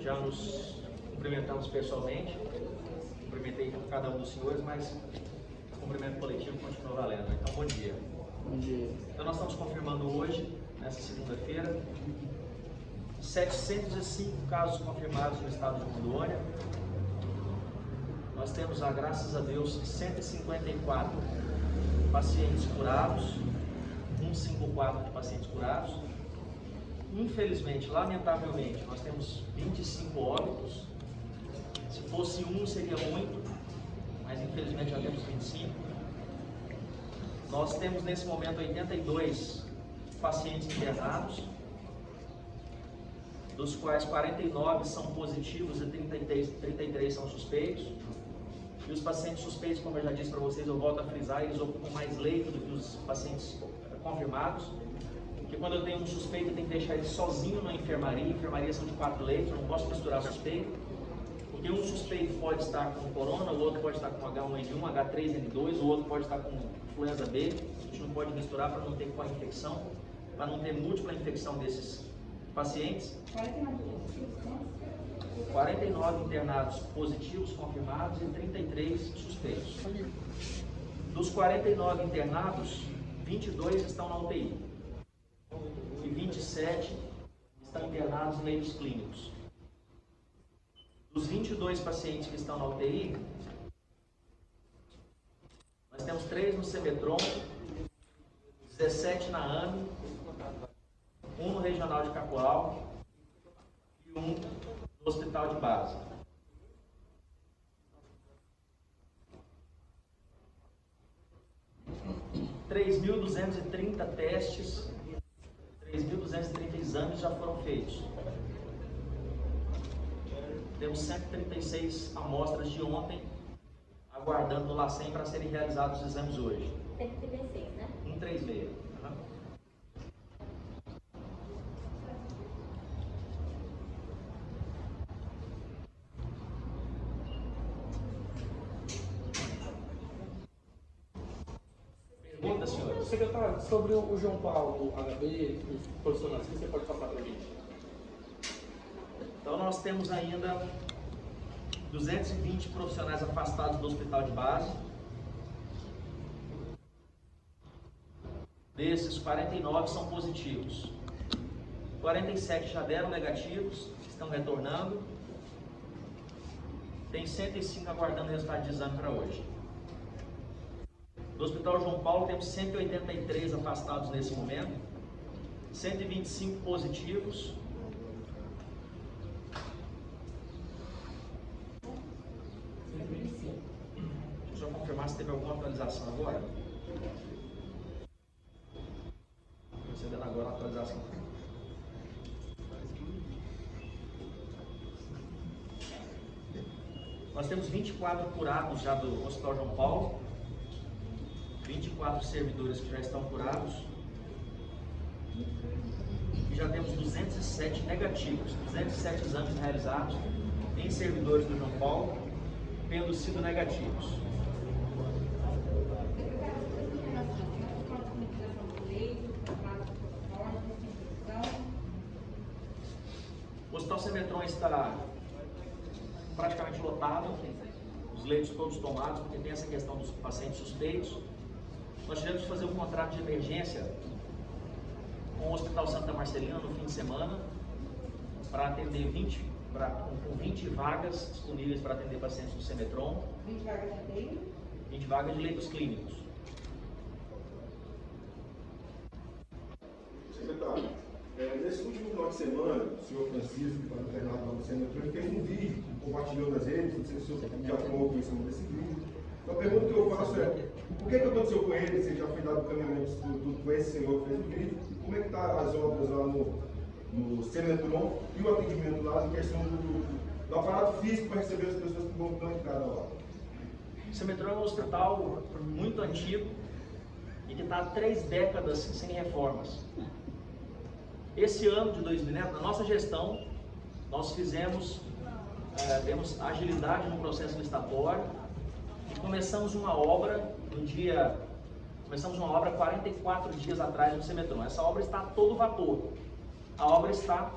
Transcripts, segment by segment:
já nos cumprimentamos pessoalmente, cumprimentei cada um dos senhores, mas o cumprimento coletivo continua valendo. Então, bom dia. Bom dia. Então, nós estamos confirmando hoje, nessa segunda-feira, 705 casos confirmados no estado de Rondônia. Nós temos, graças a Deus, 154 pacientes curados, 154 de pacientes curados. Infelizmente, lamentavelmente, nós temos 25 óbitos. Se fosse um, seria muito, mas infelizmente já temos 25. Nós temos nesse momento 82 pacientes internados, dos quais 49 são positivos e 33 são suspeitos. E os pacientes suspeitos, como eu já disse para vocês, eu volto a frisar, eles ocupam mais leito do que os pacientes confirmados. Porque quando eu tenho um suspeito, eu tenho que deixar ele sozinho na enfermaria. Enfermaria são de 4 leitos, eu não posso misturar suspeito. Porque um suspeito pode estar com corona, o outro pode estar com H1N1, H3N2, o outro pode estar com influenza B. A gente não pode misturar para não ter co-infecção, para não ter múltipla infecção desses pacientes. 49 internados positivos confirmados e 33 suspeitos. Dos 49 internados, 22 estão na UTI e 27 estão internados em leitos clínicos. Dos 22 pacientes que estão na UTI, nós temos 3 no Semetron, 17 na AME, 1 no Regional de Cacoal e 1 no Hospital de Base. – 3.230 testes, 3.230 exames já foram feitos. Temos 136 amostras de ontem, aguardando no LACEN para serem realizados os exames hoje. 136, né? 136. Pergunta, senhor. Secretário, sobre o João Paulo, o HB, os profissionais, o que você pode falar para a gente? Então nós temos ainda 220 profissionais afastados do hospital de base. Desses, 49 são positivos. 47 já deram negativos, estão retornando. Tem 105 aguardando o resultado de exame para hoje. Do Hospital João Paulo temos 183 afastados nesse momento, 125 positivos. Deixa eu só confirmar se teve alguma atualização agora. Recebendo agora a atualização. Nós temos 24 curados já do Hospital João Paulo, 24 servidores que já estão curados e já temos 207 negativos, 207 exames realizados em servidores do João Paulo, tendo sido negativos. O Hospital Semetron está praticamente lotado, os leitos todos tomados, porque tem essa questão dos pacientes suspeitos. Nós tivemos que fazer um contrato de emergência com o Hospital Santa Marcelina no fim de semana para atender 20 vagas disponíveis para atender pacientes do Semetron. 20 vagas de leito? 20 vagas de leitos clínicos. Secretário, nesse último final de semana, o senhor Francisco, que está internado lá no Semetron, fez um vídeo, compartilhou nas redes, não sei se o senhor já tomou conhecimento desse vídeo. Então a pergunta que eu faço é, por que aconteceu com ele, se já foi dado o caminhamento com esse senhor que fez o vídeo, como é que está as obras lá no Semetron e o atendimento lá em questão do aparato físico para receber as pessoas que vão entrar lá? O Semetron é um hospital muito antigo e que está há 3 décadas sem reformas. Esse ano de 2000, na nossa gestão, nós demos agilidade no processo licitatório e começamos uma obra 44 dias atrás no Semetron. Essa obra está a todo vapor. A obra está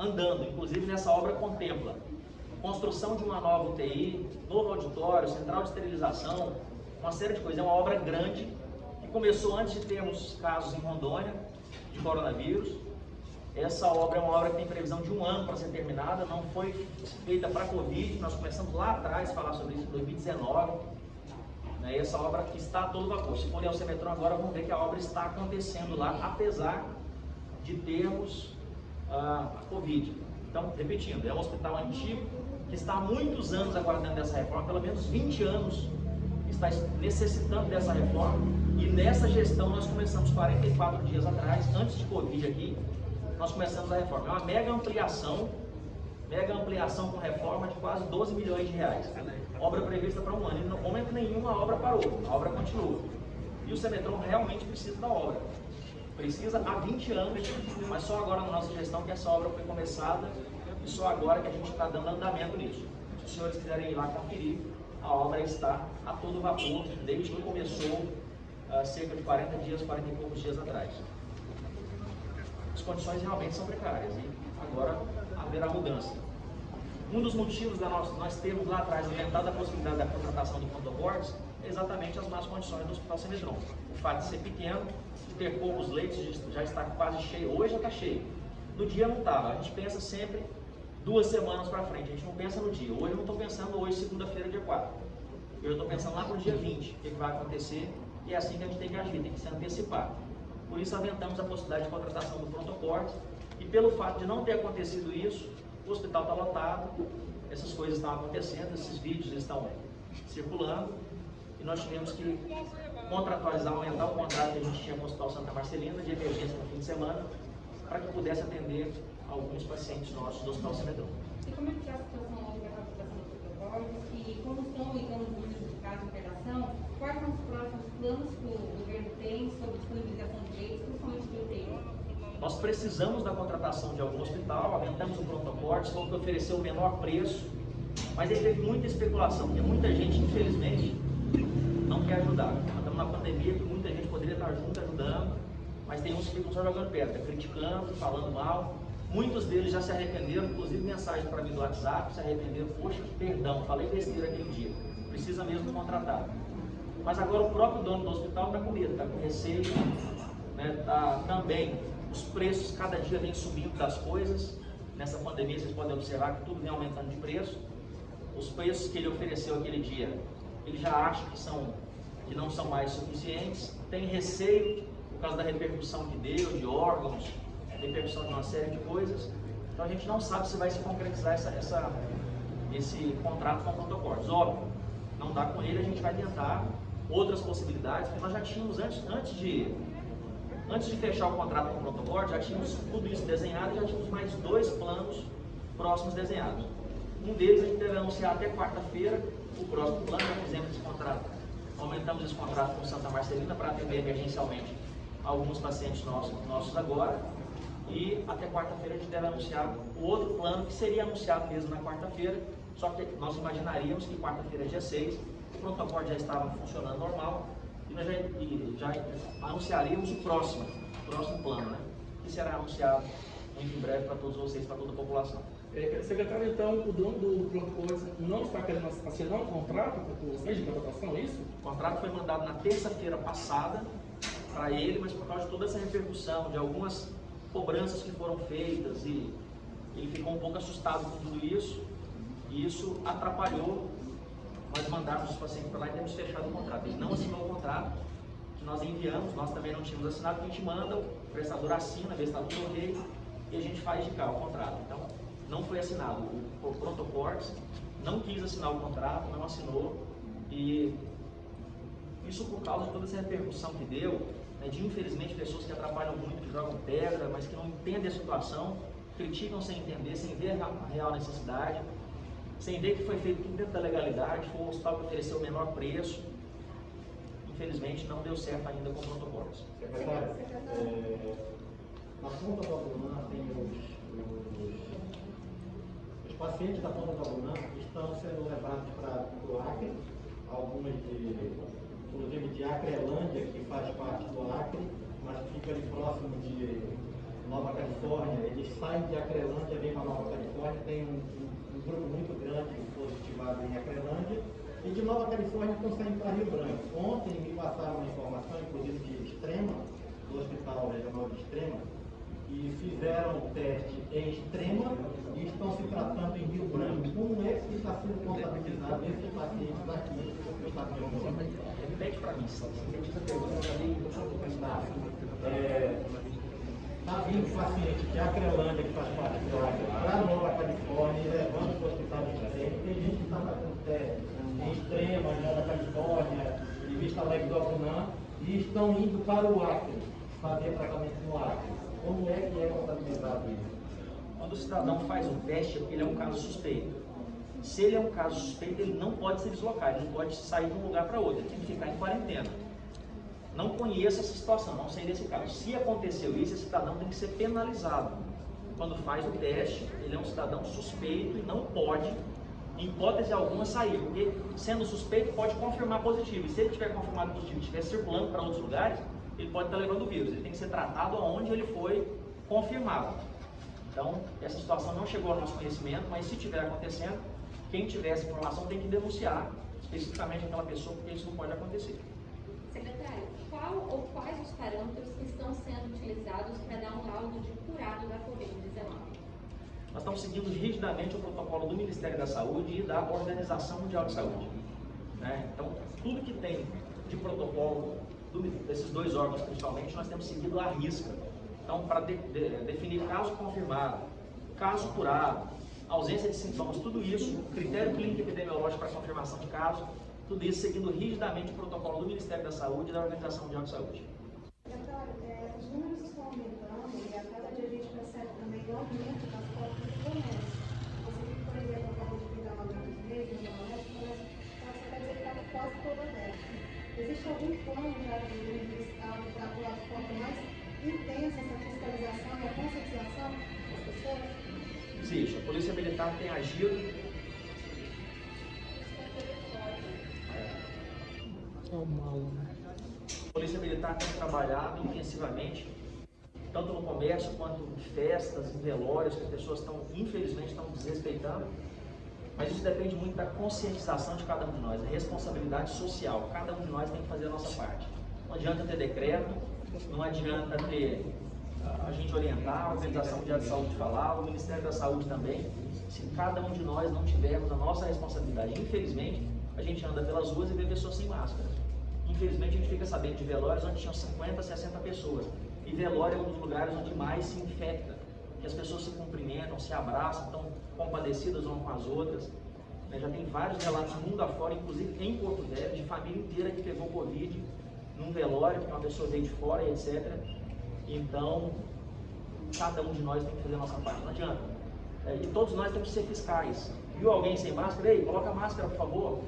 andando. Inclusive, nessa obra contempla construção de uma nova UTI, novo auditório, central de esterilização, uma série de coisas. É uma obra grande que começou antes de termos casos em Rondônia de coronavírus. Essa obra é uma obra que tem previsão de 1 ano para ser terminada, não foi feita para Covid. Nós começamos lá atrás a falar sobre isso em 2019. E essa obra está a todo vapor. Se for ao Semetron agora, vamos ver que a obra está acontecendo lá, apesar de termos a Covid. Então, repetindo, é um hospital antigo que está há muitos anos aguardando essa reforma, pelo menos 20 anos está necessitando dessa reforma, e nessa gestão nós começamos 44 dias atrás, antes de Covid aqui, nós começamos a reforma. É uma mega ampliação com reforma de quase 12 milhões de reais. Obra prevista para 1 ano, e no momento nenhum a obra parou, a obra continua. E o Semetron realmente precisa da obra. Precisa há 20 anos, mas só agora na nossa gestão que essa obra foi começada, e só agora que a gente está dando andamento nisso. Se os senhores quiserem ir lá conferir, a obra está a todo vapor, desde que começou cerca de 40 dias, 40 e poucos dias atrás. As condições realmente são precárias e agora haverá mudança. Um dos motivos nós termos lá atrás aumentado a possibilidade da contratação do pronto-abortos é exatamente as más condições do Hospital Semetron. O fato de ser pequeno, de ter poucos leitos, já está quase cheio, hoje já está cheio. No dia não estava, a gente pensa sempre 2 semanas para frente, a gente não pensa no dia. Hoje eu não estou pensando hoje, segunda-feira, dia 4. Eu estou pensando lá para o dia 20, o que vai acontecer, e é assim que a gente tem que agir, tem que se antecipar. Por isso aventamos a possibilidade de contratação do pronto-abortos, e pelo fato de não ter acontecido isso, o hospital está lotado, essas coisas estão acontecendo, esses vídeos estão circulando, e nós tivemos que contratualizar, aumentar o contrato que a gente tinha com o Hospital Santa Marcelina, de emergência no fim de semana, para que pudesse atender alguns pacientes nossos do Hospital Semetron. E como é que está a situação hoje da captação do protocolo? E como estão ligando os números de casos de internação? Quais são os próximos planos que o governo tem sobre disponibilização de leitos, principalmente de UTI? Nós precisamos da contratação de algum hospital, aumentamos o pronto-abortos, foi o que ofereceu o menor preço, mas ele teve muita especulação, porque muita gente, infelizmente, não quer ajudar. Nós estamos na pandemia que muita gente poderia estar junto ajudando, mas tem uns que ficam só jogando pedra, criticando, falando mal. Muitos deles já se arrependeram, inclusive mensagem para mim do WhatsApp, se arrependeram, poxa, perdão, falei besteira aquele dia, precisa mesmo contratar. Mas agora o próprio dono do hospital está com medo, está com receio, né? Também os preços cada dia vem subindo das coisas. Nessa pandemia vocês podem observar que tudo vem aumentando de preço. Os preços que ele ofereceu aquele dia, ele já acha que não são mais suficientes, tem receio por causa da repercussão que deu, de órgãos, repercussão de uma série de coisas. Então a gente não sabe se vai se concretizar esse contrato com o pronto-abortos. Óbvio, não dá com ele, a gente vai tentar outras possibilidades, porque nós já tínhamos, antes de fechar o contrato com o pronto-abortos, já tínhamos tudo isso desenhado e já tínhamos mais 2 planos próximos desenhados. Um deles a gente deve anunciar até quarta-feira, o próximo plano. Já fizemos esse contrato, aumentamos esse contrato com Santa Marcelina para atender emergencialmente alguns pacientes nossos agora, e até quarta-feira a gente deve anunciar o outro plano, que seria anunciado mesmo na quarta-feira, só que nós imaginaríamos que quarta-feira, dia 6, o pronto-aborto já estava funcionando normal, e nós já anunciaríamos o próximo plano, né? Que será anunciado muito em breve para todos vocês, para toda a população. Secretário, então, o dono do pronto-abortos não está querendo assinar um contrato com vocês de contratação, é isso? O contrato foi mandado na terça-feira passada para ele, mas por causa de toda essa repercussão, de algumas cobranças que foram feitas, e ele ficou um pouco assustado com tudo isso, e isso atrapalhou nós mandarmos os pacientes para lá e temos fechado o contrato. Ele não assinou o contrato que nós enviamos, nós também não tínhamos assinado, a gente manda, o prestador assina, vê se está tudo ok, e a gente faz de cá o contrato. Então, não foi assinado. O pronto-abortos não quis assinar o contrato, não assinou, e isso por causa de toda essa repercussão que deu, né, de infelizmente pessoas que atrapalham muito, que jogam pedra, mas que não entendem a situação, criticam sem entender, sem ver a real necessidade, sem ver que foi feito tudo dentro da legalidade, foi um hospital que ofereceu o menor preço. Infelizmente não deu certo ainda com o pronto-abortos. Secretário, na ponta do ambulância tem os pacientes da ponta do ambulância estão sendo levados para o Acre, algumas inclusive de Acrelândia, que faz parte do Acre, mas fica ali próximo de Nova Califórnia, eles saem de Acrelândia, vêm para Nova Califórnia, tem um grupo muito grande positivado em Acrelândia, e de Nova Califórnia estão saindo para Rio Branco. Ontem me passaram uma informação, inclusive de Extrema, do Hospital Regional de Extrema, e fizeram o teste em Extrema e estão se tratando em Rio Branco. Como é que está sendo contabilizado esses pacientes aqui no estado de Rio Branco? Repete para mim, sintetiza a pergunta para mim. Está vindo paciente de Acrelândia, que faz parte do Acre, para Nova Califórnia, e levando para o hospital de Extrema. Tem gente que está fazendo teste em Extrema, em Nova Califórnia, em Vista Alegre do Abunã, e estão indo para o Acre, fazer tratamento no Acre. Como é que é contabilizado isso? Quando o cidadão faz um teste, ele é um caso suspeito. Se ele é um caso suspeito, ele não pode se deslocar, ele não pode sair de um lugar para outro, ele tem que ficar em quarentena. Não conheço essa situação, não sei desse caso. Se aconteceu isso, esse cidadão tem que ser penalizado. Quando faz o teste, ele é um cidadão suspeito e não pode, em hipótese alguma, sair, porque sendo suspeito pode confirmar positivo. E se ele tiver confirmado positivo e estiver circulando para outros lugares, ele pode estar levando o vírus. Ele tem que ser tratado onde ele foi confirmado. Então, essa situação não chegou ao nosso conhecimento, mas se estiver acontecendo, quem tiver essa informação tem que denunciar especificamente aquela pessoa, porque isso não pode acontecer. Secretário, qual ou quais os parâmetros que estão sendo utilizados para dar um laudo de curado da Covid-19? Nós estamos seguindo rigidamente o protocolo do Ministério da Saúde e da Organização Mundial de Saúde. Então, tudo que tem de protocolo desses dois órgãos principalmente, nós temos seguido à risca. Então, para definir caso confirmado, caso curado, ausência de sintomas, tudo isso, critério clínico epidemiológico para confirmação de caso, tudo isso seguindo rigidamente o protocolo do Ministério da Saúde e da Organização Mundial de Saúde. Secretário, os números estão aumentando e a cada dia a gente percebe também o aumento das portas do comércio. Você viu, por exemplo, acabou de pegar uma grande igreja, uma comércio, você quer dizer que está quase toda aberta. Existe algum plano já do Estado para atuar de forma mais intensa essa fiscalização e a conscientização das pessoas? Existe. A Polícia Militar tem agido. A Polícia Militar tem trabalhado intensivamente, tanto no comércio quanto em festas, em velórios, que as pessoas infelizmente estão desrespeitando. Mas isso depende muito da conscientização de cada um de nós, da responsabilidade social. Cada um de nós tem que fazer a nossa parte. Não adianta ter decreto, não adianta ter a gente orientar, a Organização Mundial de Saúde falar, o Ministério da Saúde também. Se cada um de nós não tivermos a nossa responsabilidade, infelizmente, a gente anda pelas ruas e vê pessoas sem máscara. Infelizmente, a gente fica sabendo de velórios onde tinham 50, 60 pessoas. E velório é um dos lugares onde mais se infecta, que as pessoas se cumprimentam, se abraçam, estão compadecidas umas com as outras. Já tem vários relatos mundo afora, inclusive em Porto Velho, de família inteira que pegou Covid num velório, porque uma pessoa veio de fora e etc. Então, cada um de nós tem que fazer a nossa parte, não adianta. E todos nós temos que ser fiscais. Viu alguém sem máscara? Ei, coloca a máscara, por favor.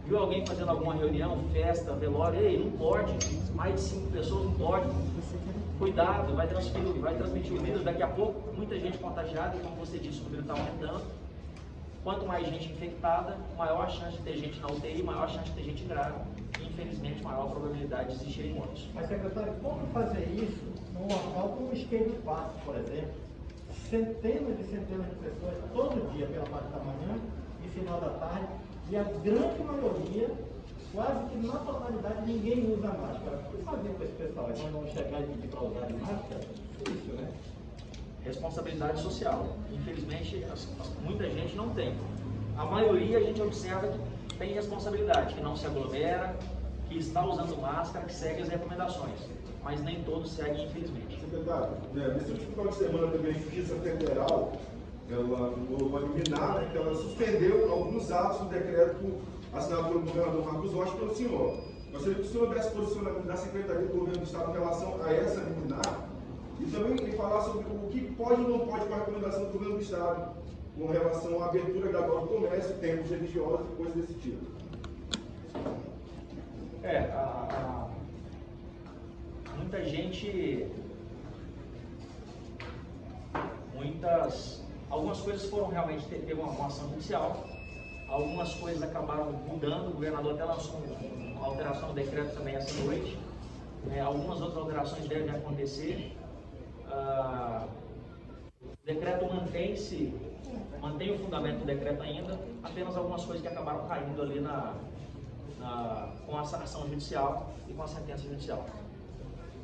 Viu alguém fazendo alguma reunião, festa, velório? Ei, não pode. Mais de 5 pessoas não pode. Cuidado, vai transmitir o vírus. Daqui a pouco, muita gente contagiada, e como você disse, o número está aumentando. Quanto mais gente infectada, maior a chance de ter gente na UTI, maior a chance de ter gente grave. E, infelizmente, maior a probabilidade de existirem mortes. Mas, secretário, como fazer isso num local como o Isqueiro do Passo, por exemplo? Centenas de pessoas todo dia pela parte da manhã e final da tarde, e a grande maioria, quase que na totalidade, ninguém usa máscara. O que fazer com esse pessoal? Eles vão chegar e pedir para usar máscara? Isso, né? Responsabilidade social. Infelizmente, muita gente não tem. A maioria a gente observa que tem responsabilidade, que não se aglomera, que está usando máscara, que segue as recomendações. Mas nem todos seguem, infelizmente. Secretário, nesse último final de semana também a Justiça Federal, ela no liminar, que ela suspendeu alguns atos do decreto assinado pelo governador Marcos Rocha pelo senhor. Gostaria que o senhor desse posicionamento da Secretaria do Governo do Estado em relação a essa liminar e também falar sobre o que pode ou não pode com a recomendação do governo do Estado com relação à abertura gradual do comércio, templos religiosos e coisas desse tipo. Muita gente, algumas coisas foram realmente, teve uma ação judicial, algumas coisas acabaram mudando, o governador até lançou uma alteração do decreto também essa noite, algumas outras alterações devem acontecer. O decreto mantém o fundamento do decreto ainda, apenas algumas coisas que acabaram caindo ali com a ação judicial e com a sentença judicial.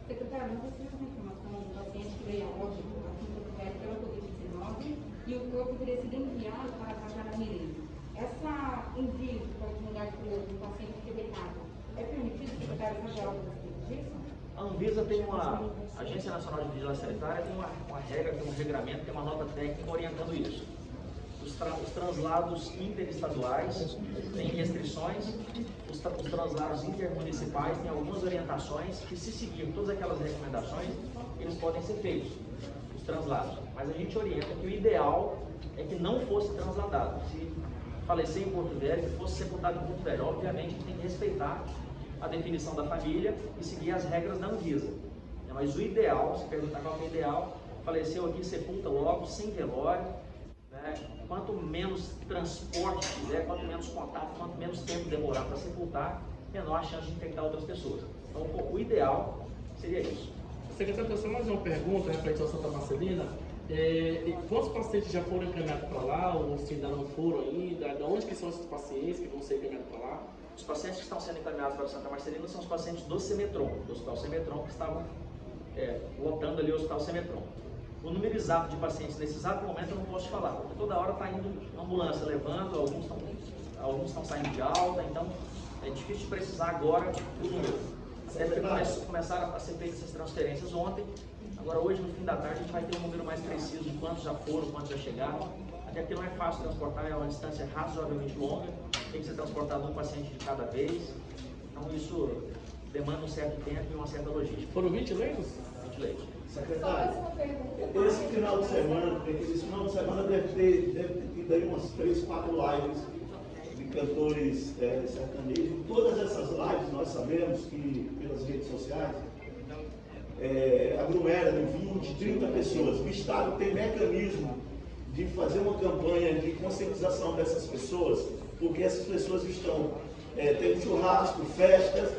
Secretário, não precisa de informação do paciente que veio a óbito pela Covid-19 e o corpo teria sido enviado para tratar a Mirim. Essa envio para o lugar do paciente infectado é permitido, secretário, fazer algo disso? A Anvisa a Agência Nacional de Vigilância Sanitária tem uma regra, tem um regramento, tem uma nota técnica orientando isso. Os translados interestaduais têm restrições, os translados intermunicipais têm algumas orientações que, se seguir todas aquelas recomendações, eles podem ser feitos, os translados. Mas a gente orienta que o ideal é que não fosse transladado. Se falecer em Porto Velho, se fosse sepultado em Porto Velho, obviamente a gente tem que respeitar a definição da família e seguir as regras da Anvisa. Mas o ideal, se perguntar qual é o ideal, faleceu aqui, sepulta logo, sem velório. Quanto menos transporte fizer, quanto menos contato, quanto menos tempo demorar para sepultar, menor a chance de infectar outras pessoas. Então, o ideal seria isso. Secretário, só mais uma pergunta referente ao Santa Marcelina. Quantos pacientes já foram encaminhados para lá, ou se ainda não foram ainda? De onde que são esses pacientes que vão ser encaminhados para lá? Os pacientes que estão sendo encaminhados para Santa Marcelina são os pacientes do Semetron, do Hospital Semetron, que estavam lotando ali o Hospital Semetron. O número exato de pacientes nesse exato momento eu não posso falar, porque toda hora está indo ambulância levando, alguns estão saindo de alta, então é difícil de precisar agora o número. Até porque começaram a ser feitas essas transferências ontem, agora hoje no fim da tarde a gente vai ter um número mais preciso de quantos já foram, quantos já chegaram, até porque não é fácil transportar, é uma distância razoavelmente longa, tem que ser transportado um paciente de cada vez, então isso demanda um certo tempo e uma certa logística. Foram 20 leitos? 20 leitos. Secretário, esse final de semana deve ter tido aí umas 3, 4 lives de cantores sertanejos. Todas essas lives nós sabemos que pelas redes sociais aglomera de 20, 30 pessoas. O Estado tem mecanismo de fazer uma campanha de conscientização dessas pessoas, porque essas pessoas estão tendo churrasco, festas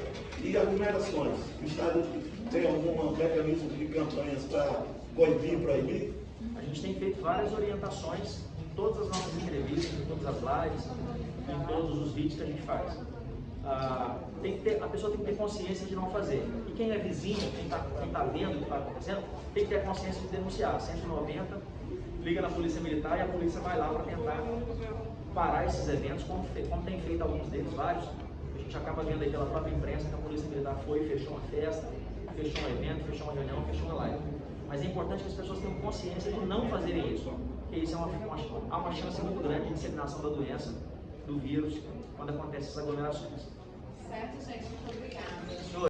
e aglomerações. O Estado tem algum mecanismo de campanhas para proibir? A gente tem feito várias orientações em todas as nossas entrevistas, em todas as lives, em todos os vídeos que a gente faz. A pessoa tem que ter consciência de não fazer. E quem é vizinho, quem está vendo o que está acontecendo, tem que ter a consciência de denunciar. 190, liga na Polícia Militar e a polícia vai lá para tentar parar esses eventos, como tem feito alguns deles, vários. A gente acaba vendo aí pela própria imprensa que a Polícia Militar foi e fechou uma festa, fechou um evento, fechou uma reunião, fechou uma live. Mas é importante que as pessoas tenham consciência de não fazerem isso, porque isso há uma chance muito grande de disseminação da doença, do vírus, quando acontecem essas aglomerações. Certo, gente, muito obrigada.